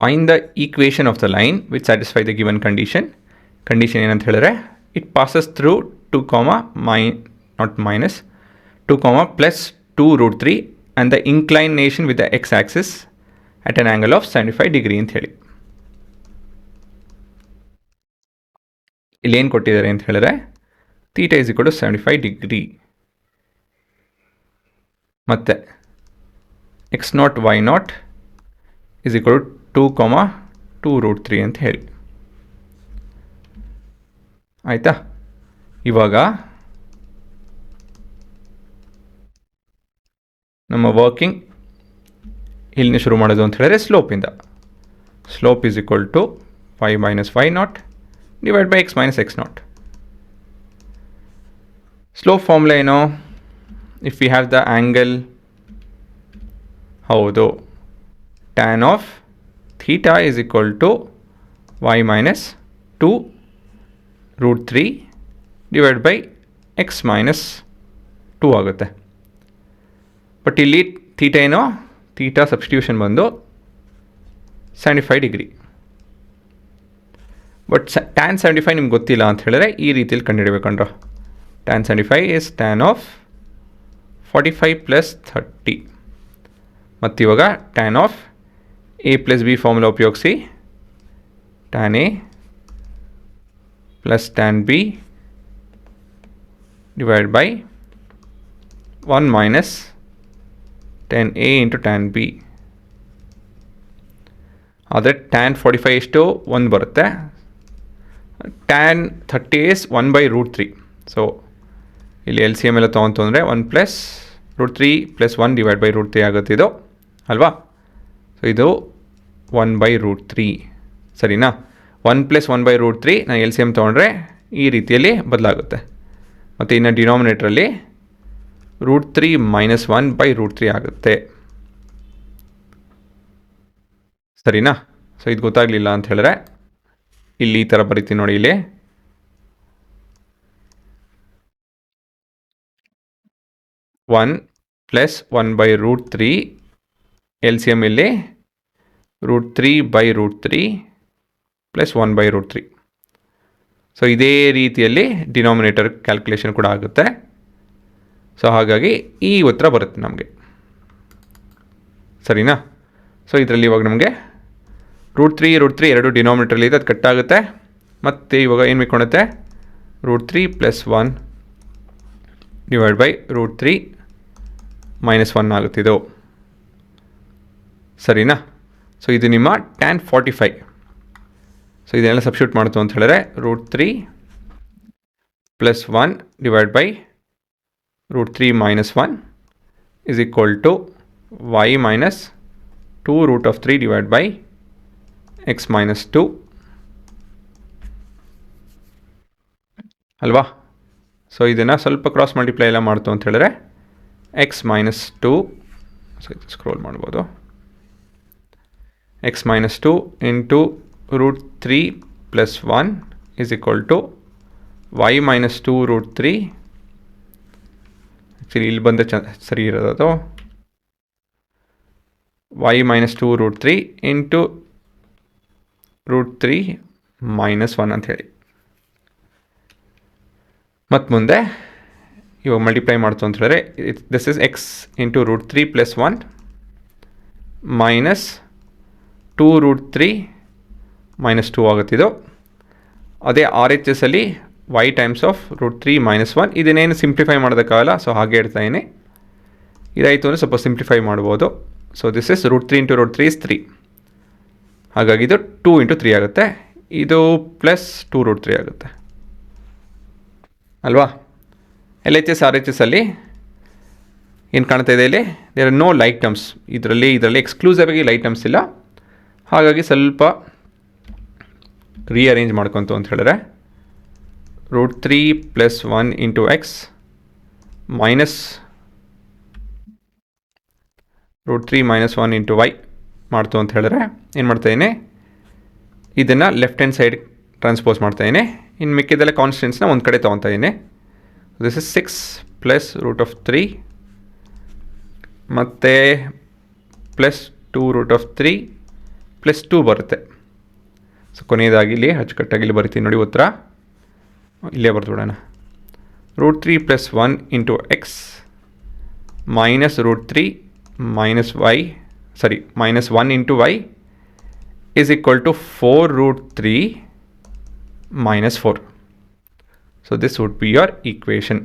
Find the equation of the line which satisfy the given condition. Condition ಏನಂತ ಹೇಳಿದ್ರೆ, it passes through 2 plus 2 root 3 and the inclination with the x-axis at an angle of 75 degree ಅಂತ ಹೇಳಿ. ಇಲ್ಲಿ ಏನು ಕೊಟ್ಟಿದ್ದಾರೆ ಅಂತ ಹೇಳಿದ್ರೆ, theta is equal to 75 degree ಮತ್ತು x0 y0 is equal to 2 root 3 ಅಂತ ಹೇಳಿ. ಆಯಿತಾ? ಇವಾಗ ನಮ್ಮ ವರ್ಕಿಂಗ್ ಇಲ್ಲಿಂದ ಶುರು ಮಾಡೋದು ಅಂತ ಹೇಳಿದ್ರೆ ಸ್ಲೋಪಿಂದ. Slope is equal to y minus y0 divide by x minus x0. Slope formula ಏನು? If we have the angle, ಹೌದು, tan of theta is equal to y minus 2 root 3 divide by x minus 2 ಆಗುತ್ತೆ. But ಇಲ್ಲಿ theta ಏನೋ, theta substitution ಬಂದು 75 degree. But tan 75 ನಿಮ್ಗೆ ಗೊತ್ತಿಲ್ಲ ಅಂತ ಹೇಳಿದ್ರೆ ಈ ರೀತಿಯಲ್ಲಿ ಕಂಡುಹಿಡಬೇಕಂಡ್ರ. tan 75 is tan of 45 plus 30. ಮತ್ತು ಇವಾಗ tan of a plus B formula ಉಪಯೋಗಿಸಿ tan a plus tan b divide by 1 minus tan a into tan b. ಆದರೆ tan 45 ಎಷ್ಟು? 1 ಬರುತ್ತೆ. tan 30 is 1 by root 3. So ಇಲ್ಲಿ ಎಲ್ ಸಿ ಎಮ್ ಎಲ್ಲ ತೊಗೊಂತು ಅಂದರೆ 1 plus root 3 plus 1 divide by root 3 ಆಗುತ್ತೆ ಇದು, ಅಲ್ವಾ? ಸೊ ಇದು 1 ಬೈ ರೂಟ್ 3, ಸರಿನಾ? 1 ಪ್ಲಸ್ 1 ಬೈ ರೂಟ್ 3 ನಾನು ಎಲ್ ಸಿ ಎಮ್ ತೊಗೊಂಡ್ರೆ ಈ ರೀತಿಯಲ್ಲಿ ಬದಲಾಗುತ್ತೆ. ಮತ್ತು ಇನ್ನು ಡಿನಾಮಿನೇಟ್ರಲ್ಲಿ ರೂಟ್ 3 ಮೈನಸ್ 1 ಬೈ ರೂಟ್ 3 ಆಗುತ್ತೆ, ಸರಿನಾ? ಸೊ ಇದು ಗೊತ್ತಾಗಲಿಲ್ಲ ಅಂತ ಹೇಳಿದ್ರೆ ಇಲ್ಲಿ ಈ ಥರ ಬರೀತೀನಿ ನೋಡಿ. ಇಲ್ಲಿ one plus 1 by root 3 L C M ಇಲ್ಲಿ root 3 by root 3 plus 1 by root 3. So ಇದೇ ರೀತಿಯಲ್ಲಿ ಡಿನಾಮಿನೇಟರ್ ಕ್ಯಾಲ್ಕುಲೇಷನ್ ಕೂಡ ಆಗುತ್ತೆ. ಸೊ ಹಾಗಾಗಿ ಈ ಉತ್ತರ ಬರುತ್ತೆ ನಮಗೆ, ಸರಿನಾ? ಸೊ ಇದರಲ್ಲಿ ಇವಾಗ ನಮಗೆ ರೂಟ್ 3 ಎರಡು ಡಿನಾಮಿನೇಟ್ರಲ್ಲಿ ಇದೆ, ಅದು ಕಟ್ಟಾಗುತ್ತೆ. ಮತ್ತು ಇವಾಗ ಏನು ಬೇಕೊಳುತ್ತೆ? Root 3 plus 1 divide by root 3 minus 1 ಆಗುತ್ತೆ ಇದು, ಸರಿನಾ? ಸೊ ಇದು ನಿಮ್ಮ tan 45. ಸೊ ಇದನ್ನೆಲ್ಲ ಸಬ್ಸ್ಟಿಟ್ಯೂಟ್ ಮಾಡ್ತು ಅಂತ ಹೇಳಿದ್ರೆ root 3 plus 1 divide by root 3 minus 1 is equal to y minus 2 root of 3 divide by x minus 2, ಅಲ್ವಾ? ಸೊ ಇದನ್ನು ಸ್ವಲ್ಪ ಕ್ರಾಸ್ ಮಲ್ಟಿಪ್ಲೈ ಎಲ್ಲ ಮಾಡ್ತು ಅಂತ ಹೇಳಿದ್ರೆ x ಮೈನಸ್ 2, ಸೊ ಸ್ಕ್ರೋಲ್ ಮಾಡ್ಬೋದು, x minus 2 into root 3 plus 1 is equal to y minus 2 root 3. Actually ಇಲ್ಲಿ ಬಂದ ಸರಿ ಇರೋದು ಅದು, y minus 2 root 3 into root 3 minus 1 ಅಂತ ಹೇಳಿ. ಮತ್ತು ಮುಂದೆ ಇವಾಗ ಮಲ್ಟಿಪ್ಲೈ ಮಾಡ್ತು ಅಂತ ಹೇಳಿದ್ರೆ this is x into root 3 plus 1 minus 2 root 3 minus 2 ಆಗುತ್ತಿದ್ದು. ಅದೇ ಆರ್ ಎಚ್ ಎಸ್ ಅಲ್ಲಿ y times of root 3 minus 1. ಇದನ್ನೇನು ಸಿಂಪ್ಲಿಫೈ ಮಾಡೋದಕ್ಕಾಗಲ್ಲ, ಸೊ ಹಾಗೆ ಇಡ್ತಾ ಇದ್ದೀನಿ. ಇದಾಯಿತು ಅಂದರೆ ಸ್ವಲ್ಪ ಸಿಂಪ್ಲಿಫೈ ಮಾಡ್ಬೋದು. So this is root 3 into root 3 is 3. ಹಾಗಾಗಿ ಇದು 2 ಇಂಟು 3 ಆಗುತ್ತೆ, ಇದು ಪ್ಲಸ್ 2 ರೂಟ್ 3 ಆಗುತ್ತೆ, ಅಲ್ವಾ? L H S R H S ಅಲ್ಲಿ ಏನು ಕಾಣ್ತಾ ಇದೆ? ಇಲ್ಲಿ there are no like terms. ಇದರಲ್ಲಿ ಎಕ್ಸ್ಕ್ಲೂಸಿವ್ ಆಗಿ ಲೈಕ್ ಟರ್ಮ್ಸ್ ಇಲ್ಲ. ಹಾಗಾಗಿ ಸ್ವಲ್ಪ ರೀಅರೇಂಜ್ ಮಾಡ್ಕೊತು ಅಂತ ಹೇಳಿದ್ರೆ root 3 plus 1 into x minus root 3 minus 1 into y ಮಾಡ್ತು ಅಂತ ಹೇಳಿದ್ರೆ ಏನು ಮಾಡ್ತಾಯಿದ್ದೀನಿ? ಇದನ್ನು ಲೆಫ್ಟ್ ಹ್ಯಾಂಡ್ ಸೈಡ್ ಟ್ರಾನ್ಸ್ಪೋಸ್ ಮಾಡ್ತಾಯಿದ್ದೀನಿ. ಇನ್ನು ಮಿಕ್ಕಿದೆಲ್ಲ ಕಾನ್ಸ್ಟೆಂಟ್ಸ್ನ ಒಂದು ಕಡೆ ತೊಗೊತಾ ಇದ್ದೀನಿ. This is 6 plus root of 3 ಮತ್ತು ಪ್ಲಸ್ 2 ರೂಟ್ ಆಫ್ 3 ಪ್ಲಸ್ 2 ಬರುತ್ತೆ. ಸೊ ಕೊನೆಯದಾಗಿ ಇಲ್ಲಿ ಅಚ್ಚುಕಟ್ಟಾಗಿ ಇಲ್ಲಿ ಬರಿತೀನಿ ನೋಡಿ ಉತ್ತರ. ಇಲ್ಲೇ ಬರ್ದುಬಿಡೋಣ. √3 + 1 × x -√3 -1 × y is equal to 4√3 - 4. So this would be your equation.